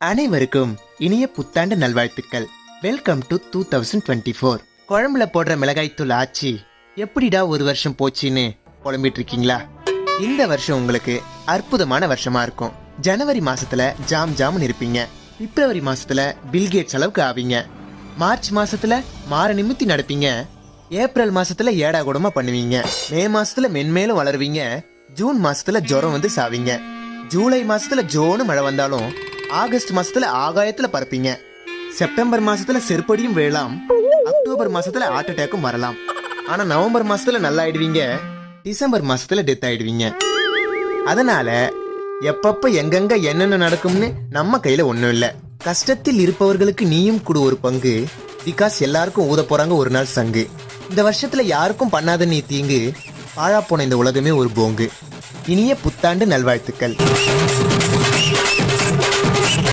அனைவருக்கும் இனிய புத்தாண்டு நல்வாழ்த்துக்கள். Welcome to 2024. குழம்புல போடுற மிளகாய்த்தூள் ஆச்சி எப்படிடா ஒரு வருஷம் போச்சுன்னு புலம்பிட்டு இருக்கீங்களா? இந்த வருஷம் உங்களுக்கு அற்புதமான வருஷமா இருக்கும். ஜனவரி மாசத்துல ஜாம் ஜாம்னு இருப்பீங்க. பிப்ரவரி மாசத்துல பில்கேட்ஸ் அளவுக்கு ஆவீங்க. மார்ச் மாசத்துல மாற நிமித்தி நடப்பீங்க. ஏப்ரல் மாசத்துல ஏடா கூடமா பண்ணுவீங்க. மே மாசத்துல மென்மேலும் வளருவீங்க. ஜூன் மாசத்துல ஜுரம் வந்து சாவீங்க. ஜூலை மாசத்துல ஜோனு மழை வந்தாலும் ஆகஸ்ட் மாசத்துல ஆகாயத்துல பறப்பீங்க. செப்டம்பர் மாசத்துல செருப்படியும் வேளாம். அக்டோபர் மாசத்துல ஹார்ட் அட்டாக்கும் வரலாம். ஆனா நவம்பர் மாசத்துல நல்லா ஆயிடுவீங்க. டிசம்பர் மாசத்துல டெத் ஆயிடுவீங்க. அதனால எப்பப்ப எங்கெங்க என்னென்ன நடக்கும்னு நம்ம கையில ஒண்ணும் இல்ல. கஷ்டத்தில் இருப்பவர்களுக்கு நீயும் கொடு ஒரு பங்கு. பிகாஸ் எல்லாருக்கும் ஊத போறாங்க ஒரு நாள் சங்கு. இந்த வருஷத்துல யாருக்கும் பண்ணாத நீ தீங்கு. பாழா போன இந்த உலகமே ஒரு போங்கு. இனிய புத்தாண்டு நல்வாழ்த்துக்கள்.